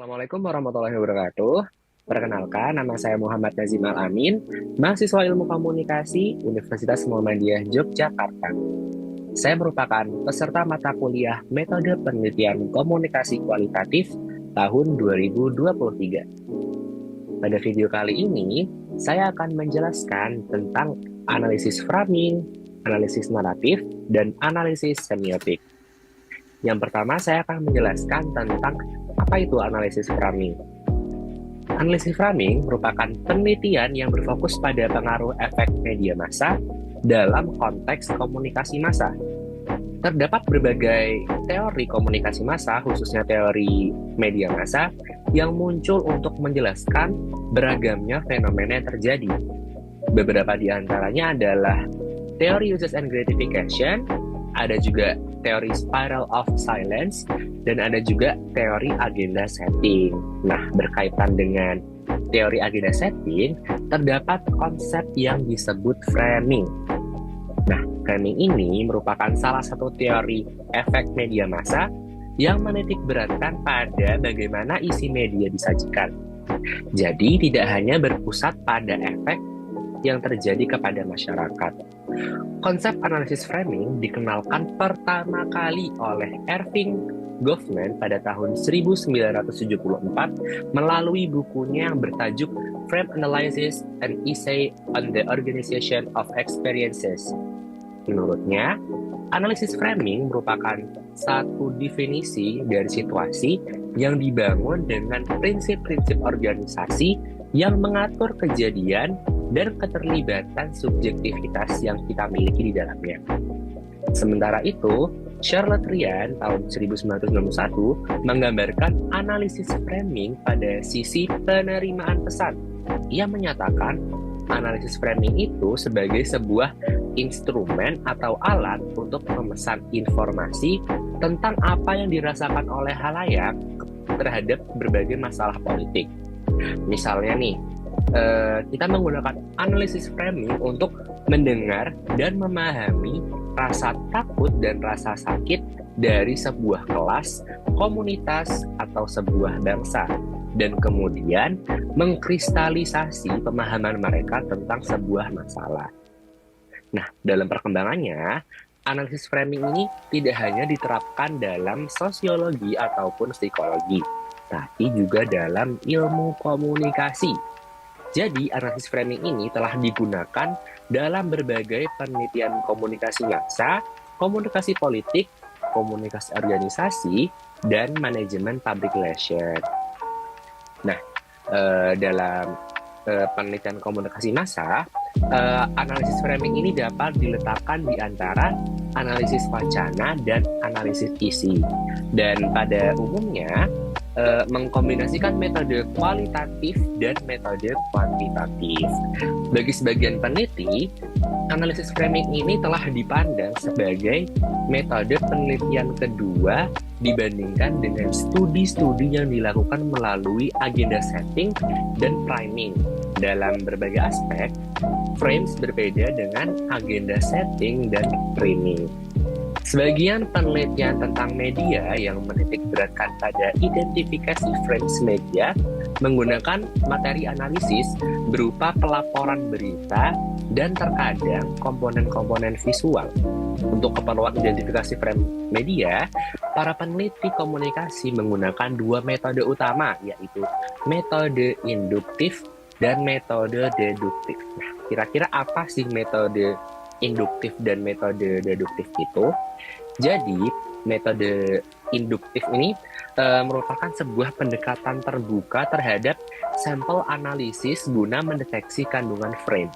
Assalamualaikum warahmatullahi wabarakatuh. Perkenalkan, nama saya Muhammad Nazim Al-Amin, mahasiswa Ilmu Komunikasi Universitas Muhammadiyah Yogyakarta. Saya merupakan peserta mata kuliah Metode Penelitian Komunikasi Kualitatif tahun 2023. Pada video kali ini, saya akan menjelaskan tentang analisis framing, analisis naratif, dan analisis semiotik. Yang pertama, saya akan menjelaskan tentang apa itu analisis framing. Analisis framing merupakan penelitian yang berfokus pada pengaruh efek media massa dalam konteks komunikasi massa. Terdapat berbagai teori komunikasi massa, khususnya teori media massa, yang muncul untuk menjelaskan beragamnya fenomena yang terjadi. Beberapa di antaranya adalah teori usage and gratification, ada juga teori spiral of silence, dan ada juga teori agenda setting. Nah, berkaitan dengan teori agenda setting, terdapat konsep yang disebut framing. Nah, framing ini merupakan salah satu teori efek media massa yang menitik beratkan pada bagaimana isi media disajikan. Jadi, tidak hanya berpusat pada efek yang terjadi kepada masyarakat. Konsep analisis framing dikenalkan pertama kali oleh Erving Goffman pada tahun 1974 melalui bukunya yang bertajuk Frame Analysis: An Essay on the Organization of Experiences. Menurutnya, analisis framing merupakan satu definisi dari situasi yang dibangun dengan prinsip-prinsip organisasi yang mengatur kejadian dan keterlibatan subjektivitas yang kita miliki di dalamnya. Sementara itu, Charlotte Ryan tahun 1991 menggambarkan analisis framing pada sisi penerimaan pesan. Ia menyatakan analisis framing itu sebagai sebuah instrumen atau alat untuk memesan informasi tentang apa yang dirasakan oleh khalayak terhadap berbagai masalah politik. Misalnya nih, kita menggunakan analisis framing untuk mendengar dan memahami rasa takut dan rasa sakit dari sebuah kelas, komunitas, atau sebuah bangsa, dan kemudian mengkristalisasi pemahaman mereka tentang sebuah masalah. Nah, dalam perkembangannya, analisis framing ini tidak hanya diterapkan dalam sosiologi ataupun psikologi, tapi juga dalam ilmu komunikasi. Jadi, analisis framing ini telah digunakan dalam berbagai penelitian komunikasi massa, komunikasi politik, komunikasi organisasi, dan manajemen public relation. Nah, dalam penelitian komunikasi massa, analisis framing ini dapat diletakkan di antara analisis wacana dan analisis isi. Dan pada umumnya, mengkombinasikan metode kualitatif dan metode kuantitatif. Bagi sebagian peneliti, analisis framing ini telah dipandang sebagai metode penelitian kedua dibandingkan dengan studi-studi yang dilakukan melalui agenda setting dan priming. Dalam berbagai aspek, frames berbeda dengan agenda setting dan framing. Sebagian penelitian tentang media yang menitik beratkan pada identifikasi frames media menggunakan materi analisis berupa pelaporan berita dan terkadang komponen-komponen visual. Untuk keperluan identifikasi frame media, para peneliti komunikasi menggunakan dua metode utama, yaitu metode induktif dan metode deduktif. Nah, kira-kira apa sih metode induktif dan metode deduktif itu? Jadi, metode induktif ini merupakan sebuah pendekatan terbuka terhadap sampel analisis guna mendeteksi kandungan frame.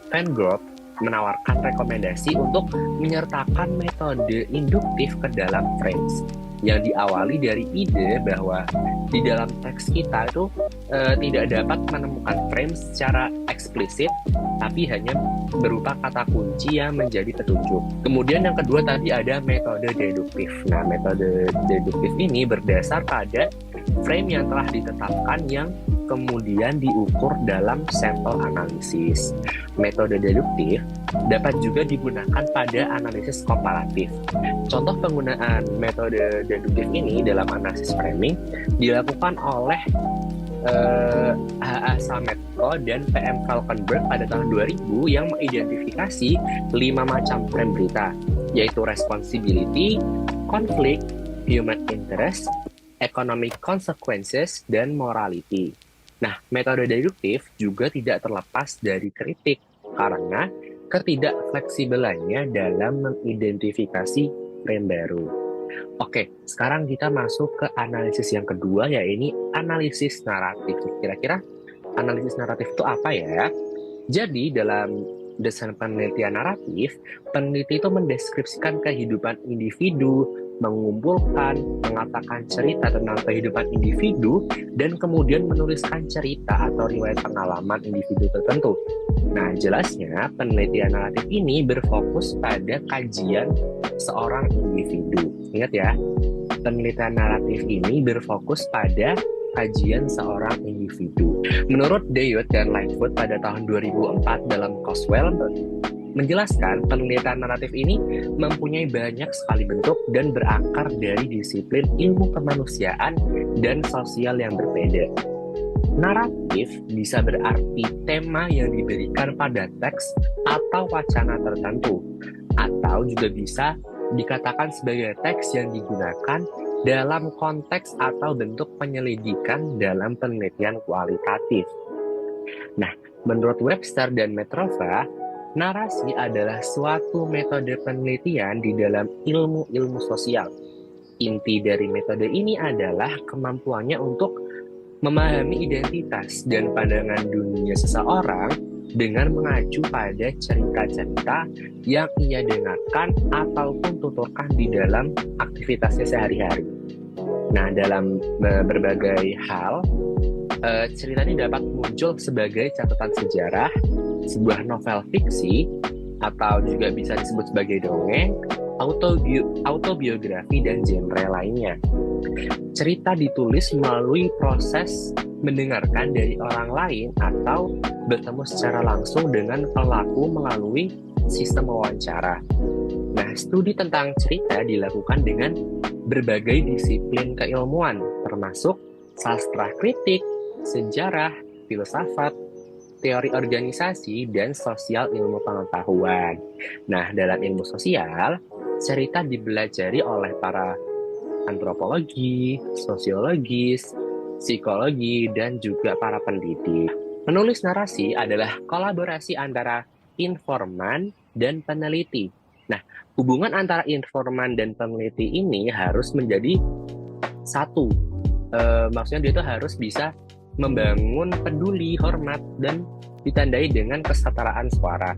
Van Gogh menawarkan rekomendasi untuk menyertakan metode induktif ke dalam frames, yang diawali dari ide bahwa di dalam teks kita itu tidak dapat menemukan frame secara eksplisit, tapi hanya berupa kata kunci yang menjadi petunjuk. Kemudian yang kedua tadi ada metode deduktif. Nah, metode deduktif ini berdasar pada frame yang telah ditetapkan yang kemudian diukur dalam sampel analisis. Metode deduktif dapat juga digunakan pada analisis komparatif. Contoh penggunaan metode deduktif ini dalam analisis framing dilakukan oleh H.A. Sametko dan P.M. Falkenberg pada tahun 2000 yang mengidentifikasi 5 macam frame berita, yaitu responsibility, conflict, human interest, economic consequences, dan morality. Nah, metode deduktif juga tidak terlepas dari kritik karena ketidakfleksibelannya dalam mengidentifikasi frame baru. Oke, sekarang kita masuk ke analisis yang kedua, yaitu analisis naratif. Kira-kira analisis naratif itu apa ya? Jadi, dalam desain penelitian naratif, peneliti itu mendeskripsikan kehidupan individu, mengumpulkan, mengatakan cerita tentang kehidupan individu, dan kemudian menuliskan cerita atau riwayat pengalaman individu tertentu. Nah, jelasnya penelitian naratif ini berfokus pada kajian seorang individu. Ingat ya, penelitian naratif ini berfokus pada kajian seorang individu. Menurut Dayot dan Lightfoot pada tahun 2004 dalam Coswell menjelaskan penelitian naratif ini mempunyai banyak sekali bentuk dan berakar dari disiplin ilmu kemanusiaan dan sosial yang berbeda. Naratif bisa berarti tema yang diberikan pada teks atau wacana tertentu, atau juga bisa dikatakan sebagai teks yang digunakan dalam konteks atau bentuk penyelidikan dalam penelitian kualitatif. Nah, menurut Webster dan Metrova, narasi adalah suatu metode penelitian di dalam ilmu-ilmu sosial. Inti dari metode ini adalah kemampuannya untuk memahami identitas dan pandangan dunia seseorang dengan mengacu pada cerita-cerita yang ia dengarkan ataupun tuturkan di dalam aktivitasnya sehari-hari. Nah, dalam berbagai hal, cerita ini dapat muncul sebagai catatan sejarah, sebuah novel fiksi, atau juga bisa disebut sebagai dongeng, autobiografi, dan genre lainnya. Cerita ditulis melalui proses mendengarkan dari orang lain atau bertemu secara langsung dengan pelaku melalui sistem wawancara. Nah, studi tentang cerita dilakukan dengan berbagai disiplin keilmuan, termasuk sastra kritik, sejarah, filsafat, teori organisasi, dan sosial ilmu pengetahuan. Nah, dalam ilmu sosial, cerita dipelajari oleh para antropologi, sosiologis, psikologi, dan juga para pendidik. Menulis narasi adalah kolaborasi antara informan dan peneliti. Nah, hubungan antara informan dan peneliti ini harus menjadi satu. Maksudnya dia itu harus bisa membangun peduli, hormat, dan ditandai dengan kesetaraan suara.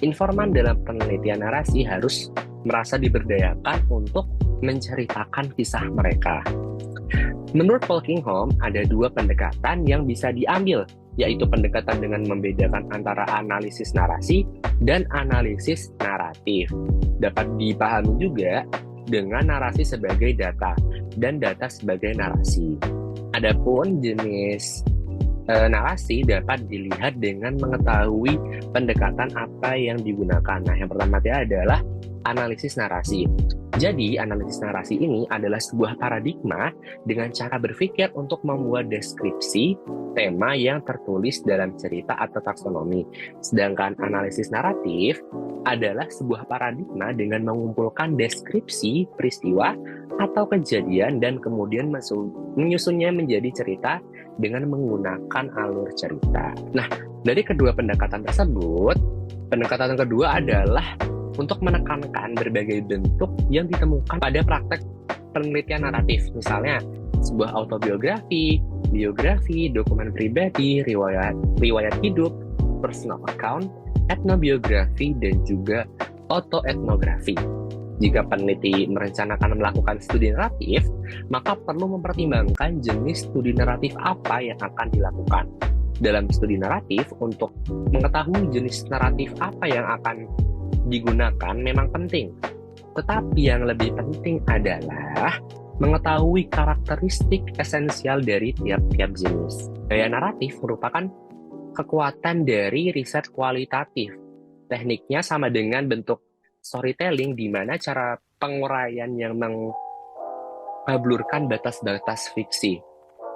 Informan dalam penelitian narasi harus merasa diberdayakan untuk menceritakan kisah mereka. Menurut Polkinghorne, ada dua pendekatan yang bisa diambil, yaitu pendekatan dengan membedakan antara analisis narasi dan analisis naratif. Dapat dipahami juga dengan narasi sebagai data dan data sebagai narasi. Adapun jenis narasi dapat dilihat dengan mengetahui pendekatan apa yang digunakan. Nah, yang pertama adalah analisis narasi. Jadi, analisis narasi ini adalah sebuah paradigma dengan cara berpikir untuk membuat deskripsi tema yang tertulis dalam cerita atau taksonomi. Sedangkan analisis naratif adalah sebuah paradigma dengan mengumpulkan deskripsi peristiwa atau kejadian dan kemudian menyusunnya menjadi cerita dengan menggunakan alur cerita. Nah, dari kedua pendekatan tersebut, pendekatan kedua adalah untuk menekankan berbagai bentuk yang ditemukan pada praktek penelitian naratif. Misalnya, sebuah autobiografi, biografi, dokumen pribadi, riwayat hidup, personal account, etnobiografi, dan juga autoetnografi. Jika peneliti merencanakan melakukan studi naratif, maka perlu mempertimbangkan jenis studi naratif apa yang akan dilakukan. Dalam studi naratif, untuk mengetahui jenis naratif apa yang akan digunakan memang penting. Tetapi yang lebih penting adalah mengetahui karakteristik esensial dari tiap-tiap jenis. Gaya naratif merupakan kekuatan dari riset kualitatif. Tekniknya sama dengan bentuk storytelling, di mana cara penguraian yang mengabulkan batas-batas fiksi,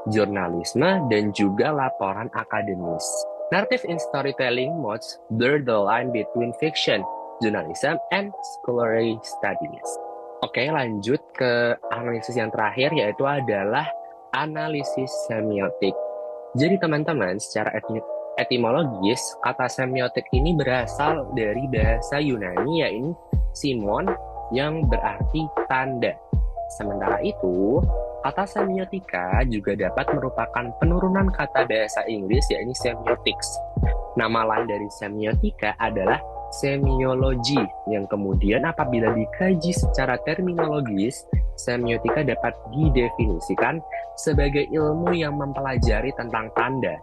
jurnalisme, dan juga laporan akademis. Narrative in storytelling modes blur the line between fiction, journalism, and scholarly studies. Oke, lanjut ke analisis yang terakhir, yaitu adalah analisis semiotik. Jadi teman-teman, secara etimologis, kata semiotik ini berasal dari bahasa Yunani, yaitu simon, yang berarti tanda. Sementara itu, kata semiotika juga dapat merupakan penurunan kata bahasa Inggris, yaitu semiotics. Nama lain dari semiotika adalah semiologi, yang kemudian apabila dikaji secara terminologis, semiotika dapat didefinisikan sebagai ilmu yang mempelajari tentang tanda.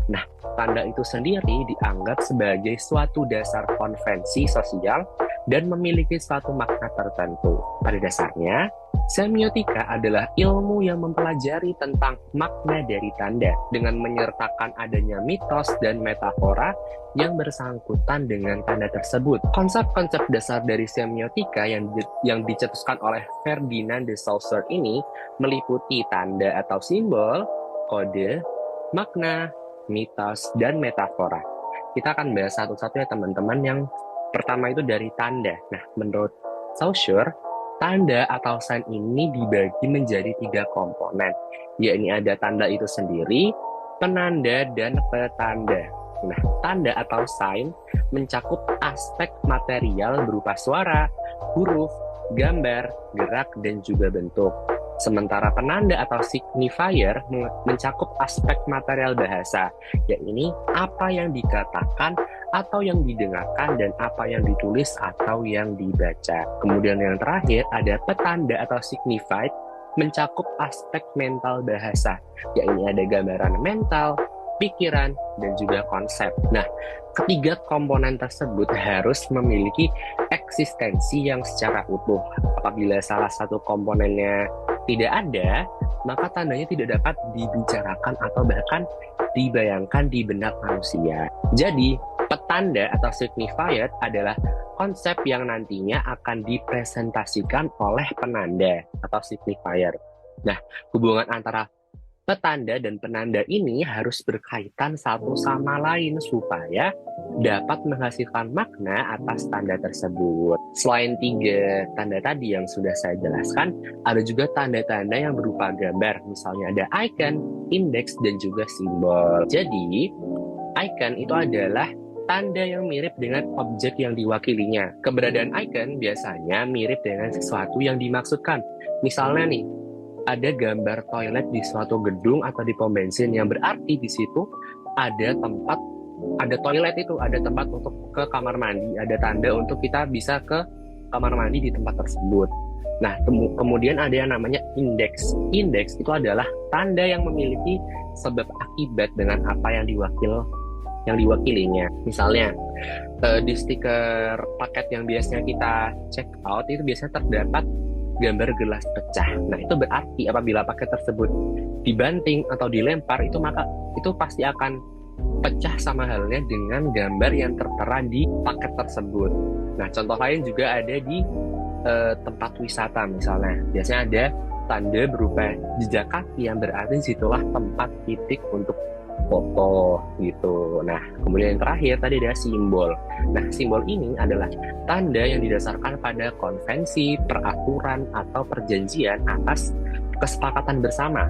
Nah, tanda itu sendiri dianggap sebagai suatu dasar konvensi sosial dan memiliki suatu makna tertentu. Pada dasarnya, semiotika adalah ilmu yang mempelajari tentang makna dari tanda dengan menyertakan adanya mitos dan metafora yang bersangkutan dengan tanda tersebut. Konsep-konsep dasar dari semiotika yang dicetuskan oleh Ferdinand de Saussure ini meliputi tanda atau simbol, kode, makna, mitos, dan metafora. Kita akan bahas satu-satu ya teman-teman. Yang pertama itu dari tanda. Nah, menurut Saussure, tanda atau sign ini dibagi menjadi 3 komponen, yakni ada tanda itu sendiri, penanda, dan petanda. Nah, tanda atau sign mencakup aspek material berupa suara, huruf, gambar, gerak, dan juga bentuk. Sementara penanda atau signifier mencakup aspek material bahasa, yakni apa yang dikatakan atau yang didengarkan dan apa yang ditulis atau yang dibaca. Kemudian yang terakhir ada petanda atau signified, mencakup aspek mental bahasa, yakni ada gambaran mental, pikiran, dan juga konsep. Nah, ketiga komponen tersebut harus memiliki eksistensi yang secara utuh. Apabila salah satu komponennya tidak ada, maka tandanya tidak dapat dibicarakan atau bahkan dibayangkan di benak manusia. Jadi, petanda atau signifier adalah konsep yang nantinya akan dipresentasikan oleh penanda atau signifier. Nah, hubungan antara petanda dan penanda ini harus berkaitan satu sama lain supaya dapat menghasilkan makna atas tanda tersebut. Selain 3 tanda tadi yang sudah saya jelaskan, ada juga tanda-tanda yang berupa gambar. Misalnya ada icon, indeks, dan juga simbol. Jadi, icon itu adalah tanda yang mirip dengan objek yang diwakilinya. Keberadaan icon biasanya mirip dengan sesuatu yang dimaksudkan. Misalnya nih, ada gambar toilet di suatu gedung atau di pom bensin, yang berarti di situ ada tempat, ada toilet itu, ada tempat untuk ke kamar mandi, ada tanda untuk kita bisa ke kamar mandi di tempat tersebut. Nah, kemudian ada yang namanya indeks. Indeks itu adalah tanda yang memiliki sebab akibat dengan apa yang diwakilinya. Misalnya, di stiker paket yang biasanya kita check out itu biasanya terdapat gambar gelas pecah. Nah, itu berarti apabila paket tersebut dibanting atau dilempar, maka itu pasti akan pecah sama halnya dengan gambar yang tertera di paket tersebut. Nah, contoh lain juga ada di tempat wisata misalnya. Biasanya ada tanda berupa jejak kaki yang berarti situlah tempat titik untuk foto gitu. Nah, kemudian yang terakhir tadi ada simbol. Nah, simbol ini adalah tanda yang didasarkan pada konvensi, peraturan, atau perjanjian atas kesepakatan bersama.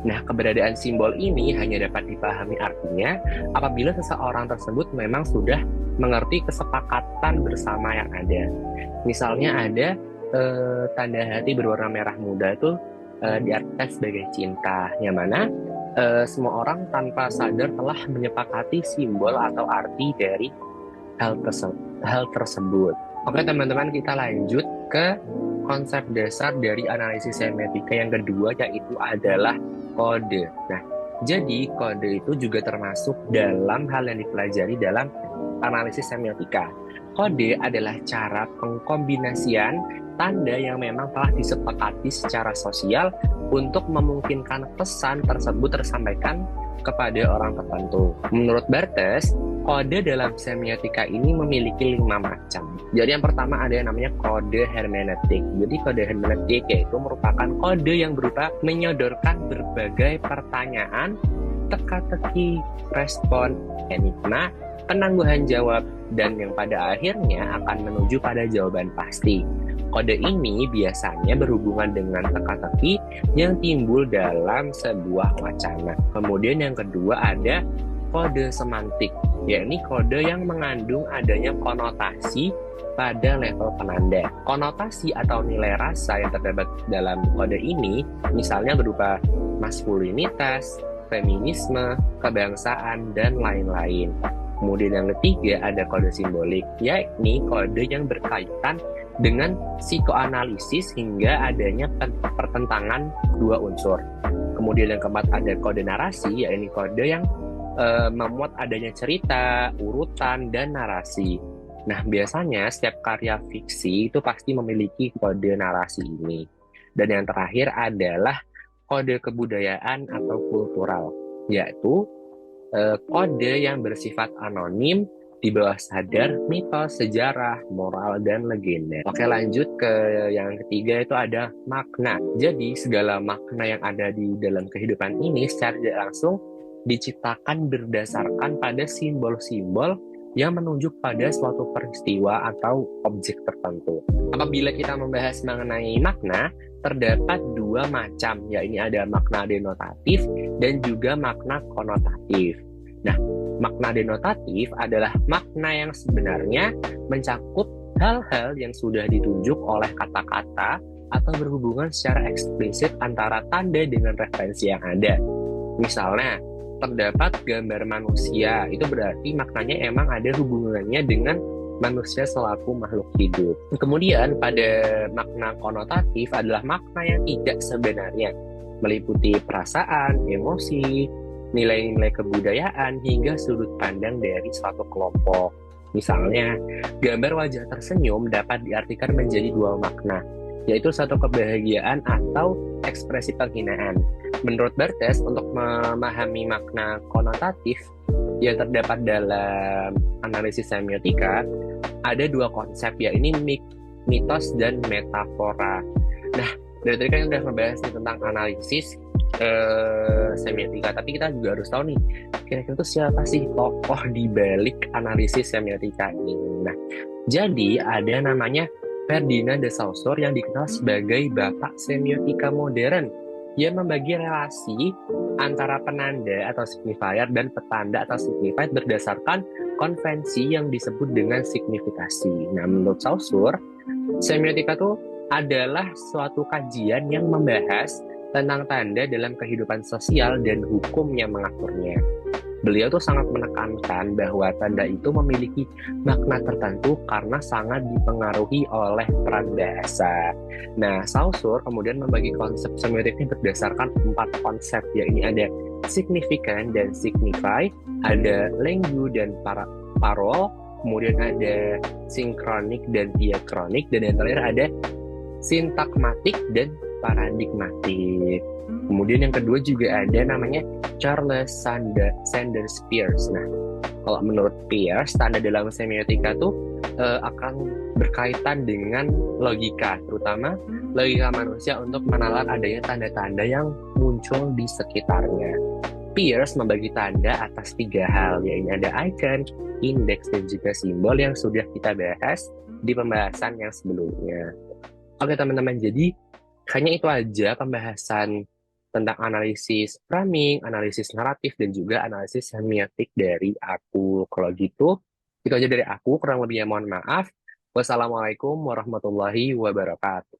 Nah, keberadaan simbol ini hanya dapat dipahami artinya apabila seseorang tersebut memang sudah mengerti kesepakatan bersama yang ada. Misalnya ada tanda hati berwarna merah muda itu diartikan sebagai cinta, yang mana semua orang tanpa sadar telah menyepakati simbol atau arti dari hal tersebut. Oke teman-teman, kita lanjut ke konsep dasar dari analisis semiotika yang kedua, yaitu adalah kode. Nah, jadi kode itu juga termasuk dalam hal yang dipelajari dalam analisis semiotika. Kode adalah cara pengkombinasian tanda yang memang telah disepakati secara sosial untuk memungkinkan pesan tersebut tersampaikan kepada orang tertentu. Menurut Bartes, kode dalam semiotika ini memiliki 5 macam. Jadi yang pertama ada yang namanya kode hermeneutik. Jadi kode hermeneutik yaitu merupakan kode yang berupa menyodorkan berbagai pertanyaan, teka-teki, respon, enigma, penangguhan jawab, dan yang pada akhirnya akan menuju pada jawaban pasti. Kode ini biasanya berhubungan dengan teka-teki yang timbul dalam sebuah wacana. Kemudian yang kedua ada kode semantik, yakni kode yang mengandung adanya konotasi pada level penanda. Konotasi atau nilai rasa yang terdapat dalam kode ini misalnya berupa maskulinitas, feminisme, kebangsaan, dan lain-lain. Kemudian yang ketiga ada kode simbolik, yakni kode yang berkaitan dengan psikoanalisis hingga adanya pertentangan dua unsur. Kemudian yang keempat ada kode narasi, yakni kode yang memuat adanya cerita, urutan, dan narasi. Nah, biasanya setiap karya fiksi itu pasti memiliki kode narasi ini. Dan yang terakhir adalah kode kebudayaan atau kultural, yaitu kode yang bersifat anonim di bawah sadar, mitos, sejarah, moral, dan legenda. Oke, lanjut ke yang ketiga, itu ada makna. Jadi, segala makna yang ada di dalam kehidupan ini secara tidak langsung diciptakan berdasarkan pada simbol-simbol yang menunjuk pada suatu peristiwa atau objek tertentu. Apabila kita membahas mengenai makna, terdapat dua macam, yaitu ada makna denotatif dan juga makna konotatif. Nah, makna denotatif adalah makna yang sebenarnya mencakup hal-hal yang sudah ditunjuk oleh kata-kata atau berhubungan secara eksplisit antara tanda dengan referensi yang ada. Misalnya, terdapat gambar manusia, itu berarti maknanya emang ada hubungannya dengan manusia selaku makhluk hidup. Kemudian pada makna konotatif adalah makna yang tidak sebenarnya, meliputi perasaan, emosi, nilai-nilai kebudayaan, hingga sudut pandang dari suatu kelompok. Misalnya, gambar wajah tersenyum dapat diartikan menjadi dua makna, yaitu satu kebahagiaan atau ekspresi penghinaan. Menurut Bartes, untuk memahami makna konotatif yang terdapat dalam analisis semiotika, ada dua konsep, yaitu mitos dan metafora. Nah, dari tadi kan udah membahas tentang analisis semiotika, tapi kita juga harus tahu nih, kira-kira itu siapa sih tokoh di balik analisis semiotika ini. Nah, jadi ada namanya Ferdinand de Saussure yang dikenal sebagai bapak semiotika modern, yang membagi relasi antara penanda atau signifier dan petanda atau signified berdasarkan konvensi yang disebut dengan signifikasi. Nah, menurut Saussure, semiotika itu adalah suatu kajian yang membahas tentang tanda dalam kehidupan sosial dan hukum yang mengaturnya. Beliau tuh sangat menekankan bahwa tanda itu memiliki makna tertentu karena sangat dipengaruhi oleh peran bahasa. Nah, Saussure kemudian membagi konsep semiotik ini berdasarkan 4 konsep, yaitu ada significant dan signify, ada langue dan parol, kemudian ada sinkronik dan diakronik, dan yang terakhir ada sintakmatik dan paradigmatik. Kemudian yang kedua juga ada namanya Charles Sanders Peirce. Nah, kalau menurut Peirce, tanda dalam semiotika tuh akan berkaitan dengan logika, terutama logika manusia untuk menalar adanya tanda-tanda yang muncul di sekitarnya. Peirce membagi tanda atas 3 hal, yaitu ada icon, indeks, dan juga simbol yang sudah kita bahas di pembahasan yang sebelumnya. Oke teman-teman, jadi kayaknya itu aja pembahasan tentang analisis framing, analisis naratif, dan juga analisis semiotik dari aku. Kalau gitu, itu aja dari aku, kurang lebihnya mohon maaf. Wassalamualaikum warahmatullahi wabarakatuh.